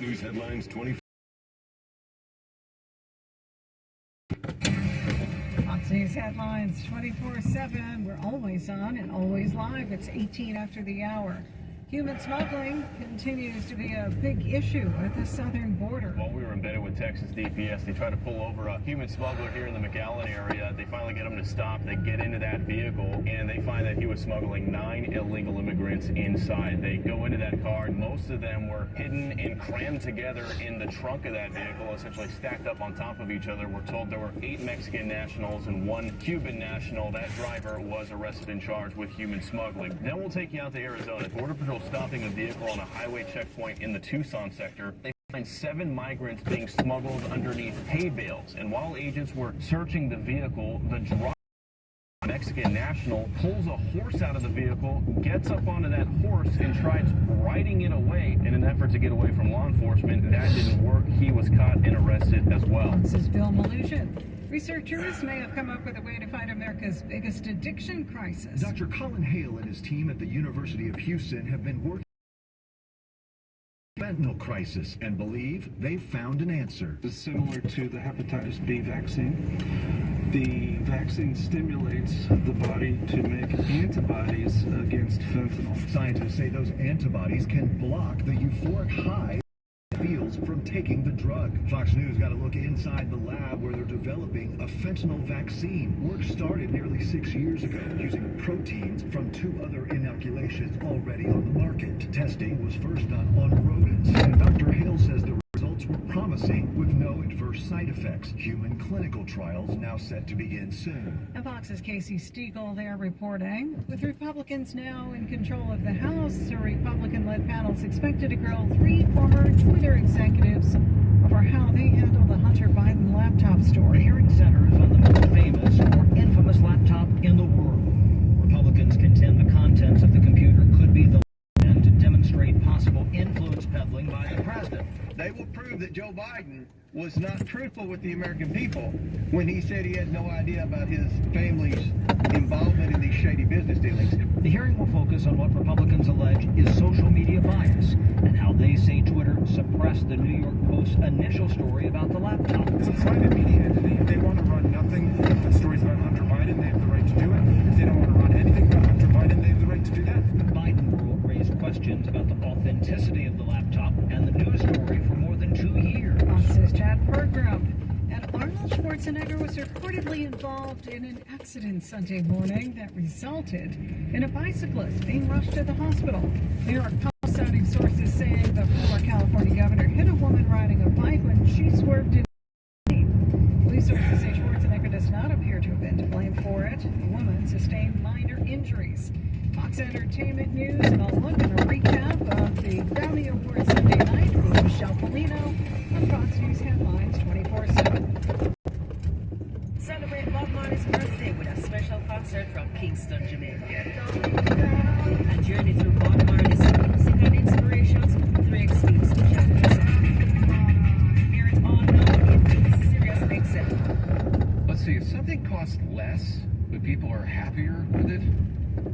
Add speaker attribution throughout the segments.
Speaker 1: News headlines 24.
Speaker 2: Fox News headlines 24/7. We're always on and always live. It's 18 after the hour. Human smuggling continues to be a big issue at the southern border.
Speaker 3: While we were embedded with Texas DPS, they tried to pull over a human smuggler here in the McAllen area. They finally get him to stop. They get into that vehicle, and they find that he was smuggling 9 illegal immigrants inside. They go into that car, and most of them were hidden and crammed together in the trunk of that vehicle, essentially stacked up on top of each other. We're told there were 8 Mexican nationals and 1 Cuban national. That driver was arrested and charged with human smuggling. Then we'll take you out to Arizona. Border Patrol stopping a vehicle on a highway checkpoint in the Tucson sector. They find 7 migrants being smuggled underneath hay bales. And while agents were searching the vehicle, the driver, Mexican national, pulls a horse out of the vehicle, gets up onto that horse, and tries riding it away in an effort to get away from law enforcement. That didn't work. He was caught and arrested as well.
Speaker 2: This is Bill Malusian. Researchers may have come up with a way to fight America's biggest addiction crisis.
Speaker 4: Dr. Colin Hale and his team at the University of Houston have been working on the fentanyl crisis and believe they've found an answer.
Speaker 5: It's similar to the hepatitis B vaccine. The vaccine stimulates the body to make antibodies against fentanyl.
Speaker 4: Scientists say those antibodies can block the euphoric high feels from taking the drug. Fox News got a look inside the lab where they're developing a fentanyl vaccine. Work started nearly 6 years ago using proteins from 2 other inoculations already on the market. Testing was first done on rodents, and Dr. Hale says the results were promising with no adverse side effects. Human clinical trials now set to begin soon.
Speaker 2: And Fox's Casey Stiegel there reporting. With Republicans now in control of the House, a Republican-led panel is expected to grill 3 former Twitter executives over how they handled the Hunter Biden laptop story.
Speaker 6: The hearing centers on the most famous or infamous laptop in the world. Republicans contend the contents of the computer could be the and to demonstrate possible influence peddling by the president.
Speaker 7: They will prove that Joe Biden was not truthful with the American people when he said he had no idea about his family's involvement in these shady business dealings.
Speaker 6: The hearing will focus on what Republicans allege is social media bias and how they say Twitter suppressed the New York Post's initial story about the laptop.
Speaker 5: It's a private media entity. If they want to run nothing but stories about Hunter Biden, they have the right to do it. If they don't want to run anything about Hunter Biden, they have the right to do that.
Speaker 6: The Biden rule raised questions about the authenticity of the laptop and the news story for more than 2 years.
Speaker 2: Fox's Chad Pergram. And Arnold Schwarzenegger was reportedly involved in an accident Sunday morning that resulted in a bicyclist being rushed to the hospital. There are call-sounding sources saying the former California governor hit a woman riding a bike when she swerved in. Police sources say Schwarzenegger does not appear to have been to blame for it. The woman sustained minor injuries. Fox Entertainment News, and I'll look at a recap of the Grammy Awards Sunday night with Michelle Polino on Fox News Headlines 24/7.
Speaker 8: Celebrate Bob Marley's birthday with a special concert from Kingston, Jamaica. A journey through Bob Marley's music and inspirations through extremes of genres. Hear it all now in Sirius XM.
Speaker 9: Let's see, if something costs less, but people are happier with it,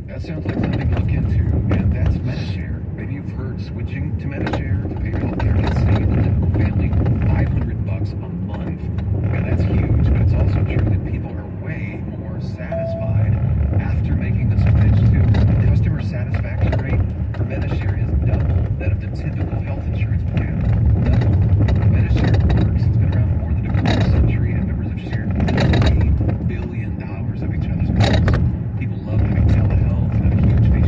Speaker 9: that sounds like something to look into, and that's MediShare. Maybe you've heard switching to MediShare to pay your healthcare can save the typical family $500 a month. And that's huge, but it's also true that people are way more satisfied after making the switch too. The customer satisfaction rate for MediShare is double that of the typical health insurance plan. Double. MediShare works. It's been around for more than a quarter century, and members have shared $3 billion of each other's bills. People love having telehealth and a huge patient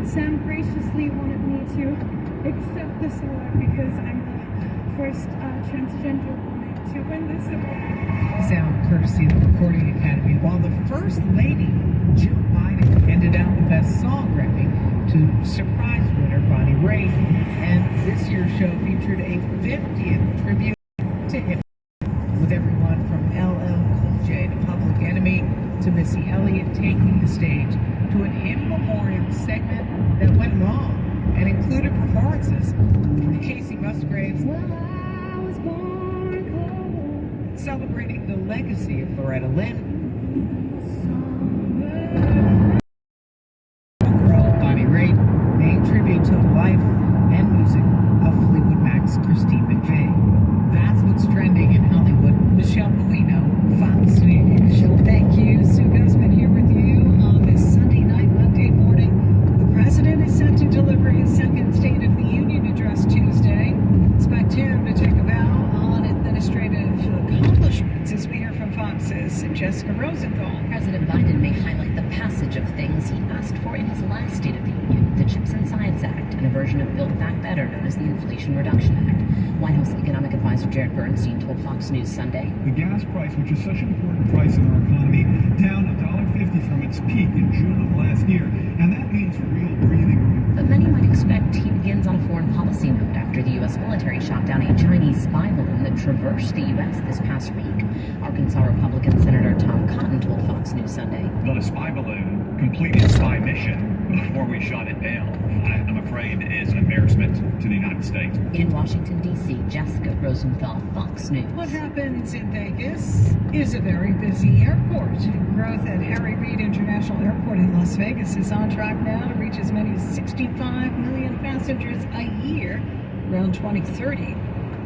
Speaker 1: Sam graciously wanted me to accept this award because I'm the first transgender woman to win this award.
Speaker 2: Sound courtesy of the Recording Academy, while the First Lady, Jill Biden, handed out the Best Song Grammy to surprise winner Bonnie Raitt. And this year's show featured a 50th tribute to him, with everyone from LL Cool J to Public Enemy to Missy Elliott taking the stage to an in memoriam segment that went long and included performances from Casey Musgraves, celebrating the legacy of Loretta Lynn, Bonnie Raitt, paying tribute to the life and music of Fleetwood Mac's Christine McVie. That's what's trending in Hollywood. Michelle Polino, Fox News. Michelle, thank you. Sue Guzman here with you on this Sunday night, Monday morning. The president is set to deliver his second State of the Union address Tuesday. Expect him to take a bow on administrative accomplishments, as we hear from Fox's Jessica Rosenthal.
Speaker 10: President Biden may highlight the passage of things he asked for in his last State of the Union, the CHIPS and Science Act, and a version of Build Back Better known as the Inflation Reduction Act. White House economic advisor Jared Bernstein told Fox News Sunday,
Speaker 11: the gas price, which is such an important price in our economy, down $1.50 from its peak in June of last year, and that means real breathing room.
Speaker 10: but many might expect he begins on a foreign policy note after the U.S. military shot down a Chinese spy balloon that traversed the U.S. this past week. Arkansas Republican Senator Tom Cotton told Fox News Sunday,
Speaker 12: that a spy balloon completed its spy mission before we shot it down, I'm afraid is an embarrassment to the United States.
Speaker 10: In Washington, D.C., Jessica Rosenthal, Fox News.
Speaker 2: What happens in Vegas is a very busy airport. Growth at Harry Reid International Airport in Las Vegas is on track now to reach as many as 65 million passengers a year around 2030.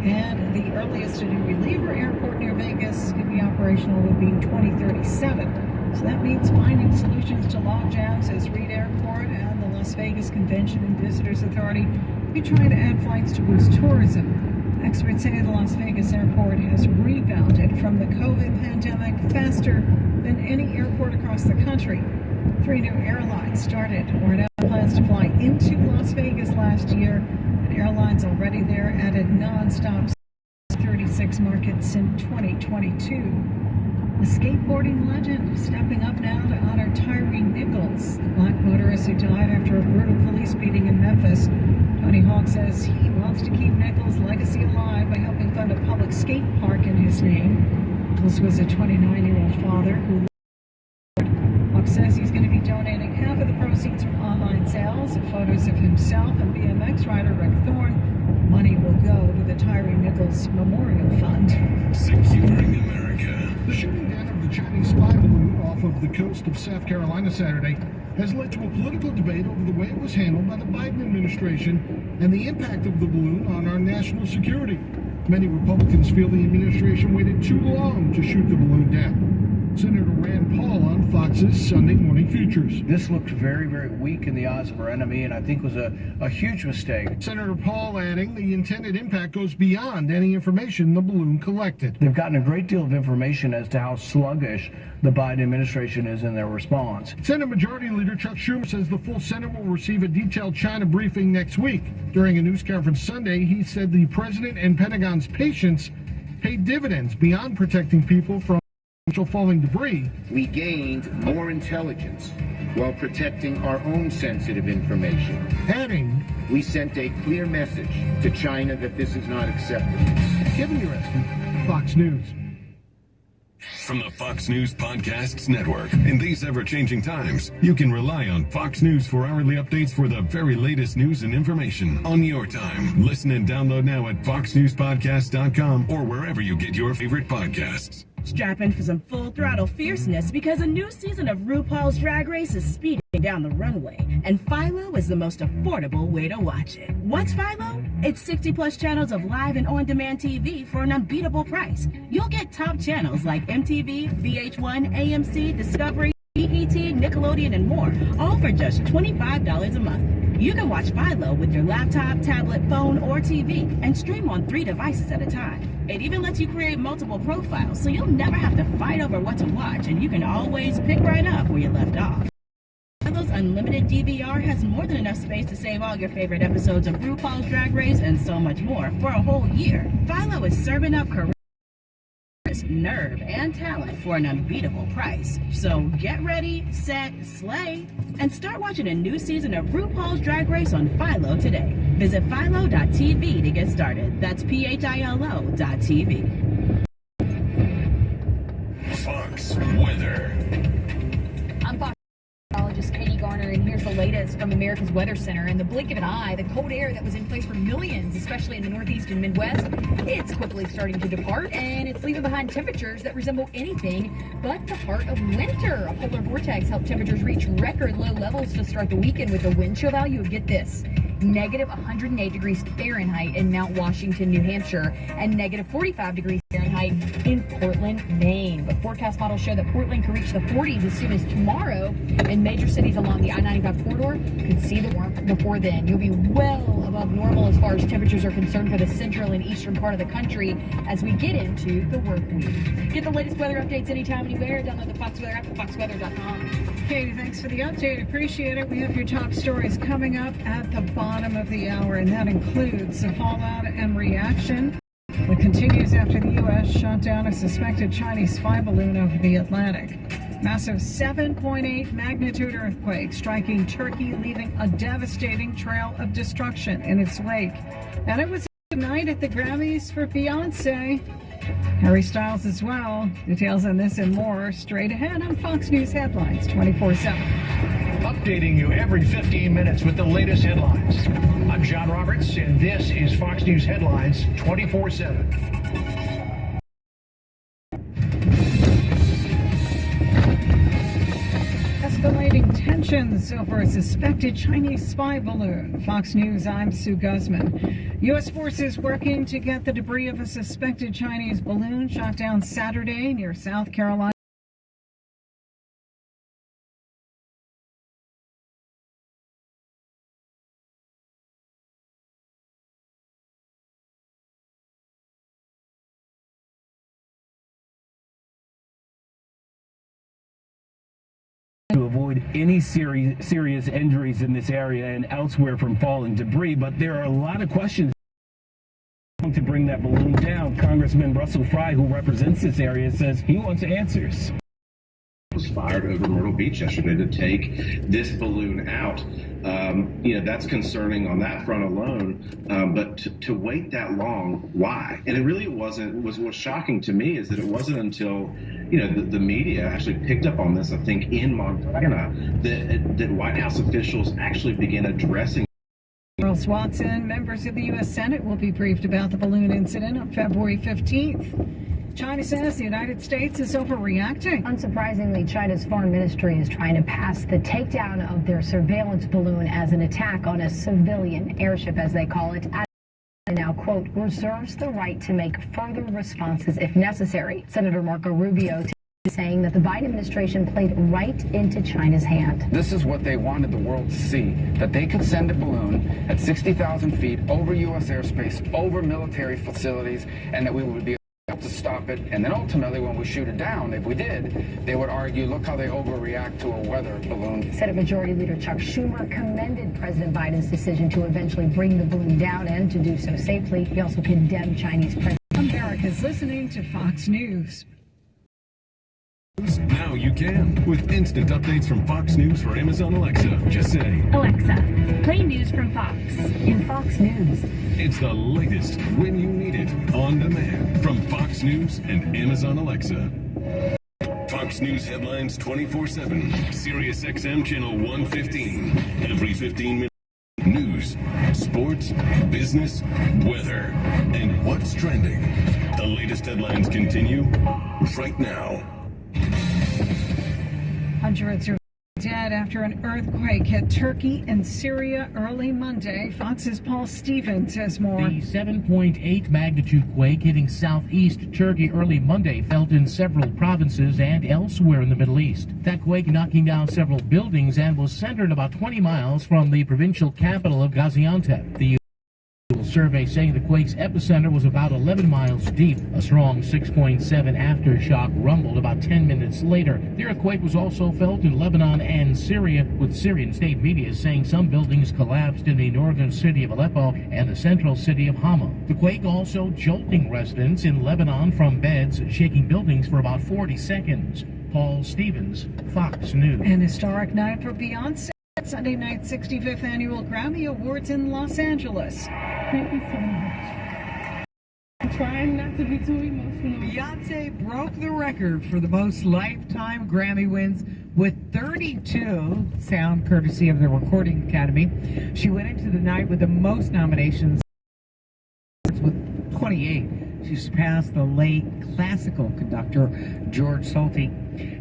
Speaker 2: And the earliest a new reliever airport near Vegas could be operational would be 2037. So that means finding solutions to logjams as Reid Airport and the Las Vegas Convention and Visitors Authority be trying to add flights to boost tourism. Experts say the Las Vegas airport has rebounded from the COVID pandemic faster than any airport across the country. 3 new airlines started or now plans to fly into Las Vegas last year, and airlines already there added non-stop 36 markets in 2022. A skateboarding legend stepping up now to honor Tyree Nichols, the black motorist who died after a brutal police beating in Memphis. Tony Hawk says he wants to keep Nichols' legacy alive by helping fund a public skate park in his name. Nichols was a 29-year-old father who Hawk says he's going to be donating half of the proceeds from online sales of photos of himself and BMX rider Rick Thorne. Money will go to the Tyree Nichols Memorial Fund.
Speaker 13: Securing America.
Speaker 11: The shooting down of the Chinese spy balloon off of the coast of South Carolina Saturday has led to a political debate over the way it was handled by the Biden administration and the impact of the balloon on our national security. Many Republicans feel the administration waited too long to shoot the balloon down. Senator Rand Paul on Fox's Sunday Morning Futures.
Speaker 7: This looked very, very weak in the eyes of our enemy, and I think was a huge mistake.
Speaker 11: Senator Paul adding the intended impact goes beyond any information the balloon collected.
Speaker 7: They've gotten a great deal of information as to how sluggish the Biden administration is in their response.
Speaker 11: Senate Majority Leader Chuck Schumer says the full Senate will receive a detailed China briefing next week. During a news conference Sunday, he said the president and Pentagon's patience paid dividends beyond protecting people from falling debris.
Speaker 14: We gained more intelligence while protecting our own sensitive information.
Speaker 11: Adding,
Speaker 14: we sent a clear message to China that this is not acceptable.
Speaker 11: Kevin Uresky, Fox News.
Speaker 13: From the Fox News Podcasts Network. In these ever-changing times, you can rely on Fox News for hourly updates for the very latest news and information on your time. Listen and download now at foxnewspodcast.com or wherever you get your favorite podcasts.
Speaker 15: Strap in for some full-throttle fierceness because a new season of RuPaul's Drag Race is speeding down the runway, and Philo is the most affordable way to watch it. What's Philo? It's 60-plus channels of live and on-demand TV for an unbeatable price. You'll get top channels like MTV, VH1, AMC, Discovery, BET, Nickelodeon, and more, all for just $25 a month. You can watch Philo with your laptop, tablet, phone, or TV, and stream on 3 devices at a time. It even lets you create multiple profiles, so you'll never have to fight over what to watch, and you can always pick right up where you left off. Philo's unlimited DVR has more than enough space to save all your favorite episodes of RuPaul's Drag Race and so much more for a whole year. Philo is serving up charisma, nerve, and talent for an unbeatable price. So get ready, set, slay, and start watching a new season of RuPaul's Drag Race on Philo today. Visit philo.tv to get started. That's philo.tv.
Speaker 13: Fox Weather.
Speaker 16: I'm Fox meteorologist Katie Garner, and here's the latest from America's Weather Center. In the blink of an eye, the cold air that was in place for millions, especially in the Northeast and Midwest, it's quickly starting to depart, and it's leaving behind temperatures that resemble anything but the heart of winter. A polar vortex helped temperatures reach record low levels to start the weekend with a wind chill value of, get this, negative 108 degrees Fahrenheit in Mount Washington, New Hampshire, and negative 45 degrees Fahrenheit in Portland, Maine. But forecast models show that Portland could reach the 40s as soon as tomorrow, and major cities along the I-95 corridor could see the warmth before then. You'll be well above normal as far as temperatures are concerned for the central and eastern part of the country as we get into the work week. Get the latest weather updates anytime, anywhere. Download the Fox Weather app at foxweather.com.
Speaker 2: Katie, thanks for the update. Appreciate it. We have your top stories coming up at the bottom of the hour, and that includes the fallout and reaction that continues after the U.S. shot down a suspected Chinese spy balloon over the Atlantic. Massive 7.8 magnitude earthquake striking Turkey, leaving a devastating trail of destruction in its wake. And it was tonight at the Grammys for Beyonce. Harry Styles as well. Details on this and more straight ahead on Fox News Headlines 24/7.
Speaker 17: Updating you every 15 minutes with the latest headlines. I'm John Roberts, and this is Fox News Headlines 24/7.
Speaker 2: Escalating tensions over a suspected Chinese spy balloon. Fox News, I'm Sue Guzman. U.S. forces working to get the debris of a suspected Chinese balloon shot down Saturday near South Carolina.
Speaker 18: To avoid any serious injuries in this area and elsewhere from falling debris, but there are a lot of questions to bring that balloon down. Congressman Russell Fry, who represents this area, says he wants answers.
Speaker 19: Was fired over Myrtle Beach yesterday to take this balloon out. That's concerning on that front alone. But to wait that long, why? And it really wasn't. What's shocking to me is that it wasn't until the media actually picked up on this. I think in Montana that White House officials actually began addressing.
Speaker 2: Charles Watson, members of the U.S. Senate will be briefed about the balloon incident on February 15th. China says the United States is overreacting.
Speaker 20: Unsurprisingly, China's foreign ministry is trying to pass the takedown of their surveillance balloon as an attack on a civilian airship, as they call it. And now, quote, reserves the right to make further responses if necessary. Senator Marco Rubio saying that the Biden administration played right into China's hand.
Speaker 21: This is what they wanted the world to see, that they could send a balloon at 60,000 feet over U.S. airspace, over military facilities, and that we would be able to stop it. And then ultimately, when we shoot it down, if we did, they would argue, look how they overreact to a weather balloon.
Speaker 20: Senate Majority Leader Chuck Schumer commended President Biden's decision to eventually bring the balloon down and to do so safely. He also condemned Chinese President.
Speaker 2: America's listening to Fox News.
Speaker 13: Now you can, with instant updates from Fox News for Amazon Alexa. Just say,
Speaker 22: Alexa, play news from Fox.
Speaker 20: In Fox News.
Speaker 13: It's the latest when you need it, on demand, from Fox News and Amazon Alexa. Fox News Headlines 24/7, Sirius XM Channel 115, every 15 minutes. News, sports, business, weather, and what's trending. The latest headlines continue right now.
Speaker 2: Hundreds are dead after an earthquake hit Turkey and Syria early Monday. Fox's Paul Stevens says more.
Speaker 23: The 7.8 magnitude quake hitting southeast Turkey early Monday felt in several provinces and elsewhere in the Middle East. That quake knocking down several buildings and was centered about 20 miles from the provincial capital of Gaziantep. The survey saying the quake's epicenter was about 11 miles deep. A strong 6.7 aftershock rumbled about 10 minutes later. The earthquake was also felt in Lebanon and Syria, with Syrian state media saying some buildings collapsed in the northern city of Aleppo and the central city of Hama. The quake also jolting residents in Lebanon from beds, shaking buildings for about 40 seconds. Paul Stevens, Fox News.
Speaker 2: An historic night for Beyonce. Sunday night's 65th annual Grammy Awards in Los Angeles.
Speaker 1: Thank you so much. I'm trying not to be too emotional.
Speaker 2: Beyonce broke the record for the most lifetime Grammy wins with 32, sound courtesy of the Recording Academy. She went into the night with the most nominations with 28. She surpassed the late classical conductor George Solti.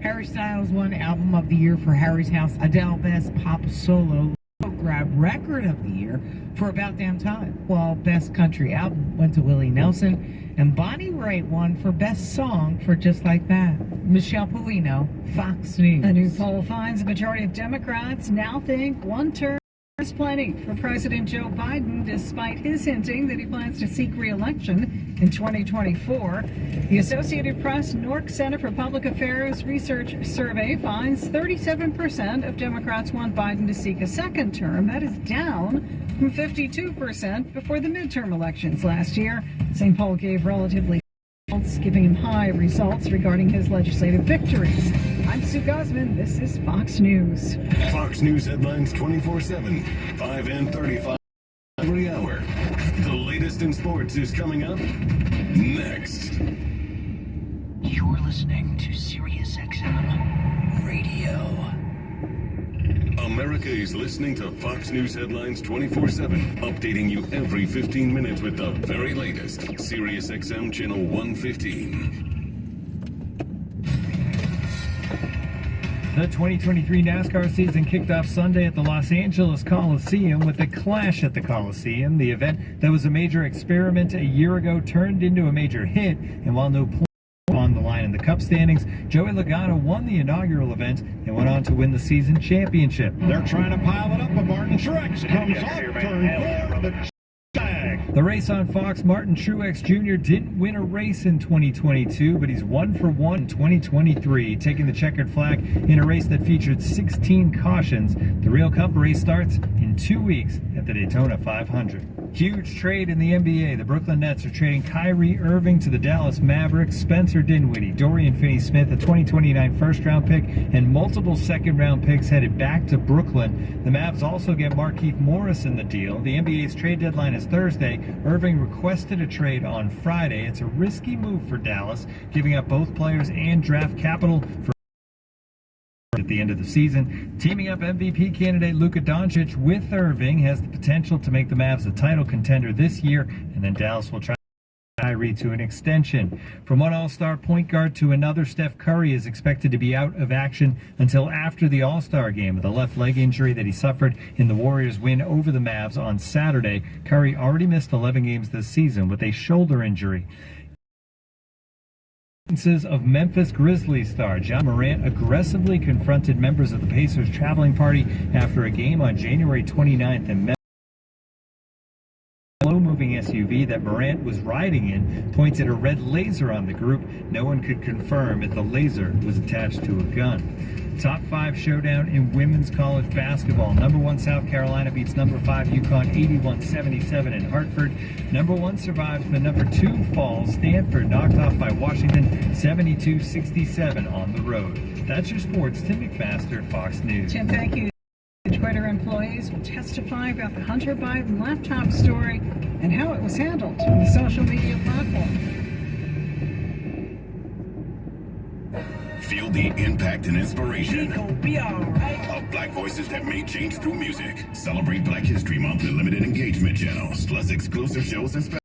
Speaker 2: Harry Styles won Album of the Year for Harry's House. Adele Best Pop Solo grabbed Record of the Year for About Damn Time, while Best Country Album went to Willie Nelson, and Bonnie Raitt won for Best Song for Just Like That. Michelle Polino, Fox News. A new poll finds a majority of Democrats now think one term is plenty for President Joe Biden, despite his hinting that he plans to seek re-election in 2024. The Associated Press Newark Center for Public Affairs Research Survey finds 37% of Democrats want Biden to seek a second term. That is down from 52% before the midterm elections last year. Same poll gave relatively giving him high results regarding his legislative victories. I'm Sue Guzman. This is Fox News.
Speaker 13: Fox News headlines 24/7, 5 and 35 every hour. The latest in sports is coming up next.
Speaker 3: You're listening to SiriusXM Radio.
Speaker 13: America is listening to Fox News headlines 24/7, updating you every 15 minutes with the very latest. SiriusXM channel 115.
Speaker 4: The 2023 NASCAR season kicked off Sunday at the Los Angeles Coliseum with a clash at the Coliseum. The event that was a major experiment a year ago turned into a major hit, and while no points on the line in the Cup standings, Joey Logano won the inaugural event and went on to win the season championship.
Speaker 17: They're trying to pile it up, but Martin Truex comes up, turn 4, the
Speaker 4: The race on Fox, Martin Truex Jr. didn't win a race in 2022, but he's 1 for 1 in 2023, taking the checkered flag in a race that featured 16 cautions. The real Cup race starts in 2 weeks at the Daytona 500. Huge trade in the NBA. The Brooklyn Nets are trading Kyrie Irving to the Dallas Mavericks, Spencer Dinwiddie, Dorian Finney-Smith, a 2029 first-round pick, and multiple second-round picks headed back to Brooklyn. The Mavs also get Markieff Morris in the deal. The NBA's trade deadline is Thursday. Irving requested a trade on Friday. It's a risky move for Dallas, giving up both players and draft capital for at the end of the season. Teaming up MVP candidate Luka Doncic with Irving has the potential to make the Mavs a title contender this year, and then Dallas will try Kyrie to an extension. From one All-Star point guard to another, Steph Curry is expected to be out of action until after the All-Star game with a left leg injury that he suffered in the Warriors' win over the Mavs on Saturday. Curry already missed 11 games this season with a shoulder injury. Of Memphis Grizzlies star John Morant aggressively confronted members of the Pacers traveling party after a game on January 29th in Memphis. A slow-moving SUV that Morant was riding in pointed a red laser on the group. No one could confirm if the laser was attached to a gun. Top 5 showdown in women's college basketball. Number 1 South Carolina beats number 5 UConn 81-77 in Hartford. Number 1 survives, but number 2 falls. Stanford knocked off by Washington 72-67 on the road. That's your sports. Tim McMaster, Fox News.
Speaker 2: Tim, thank you. Twitter employees will testify about the Hunter Biden laptop story and how it was handled on the social media platform.
Speaker 13: Feel the impact and inspiration of Black voices that made change through music. Celebrate Black History Month with limited engagement channels, plus exclusive shows and specials.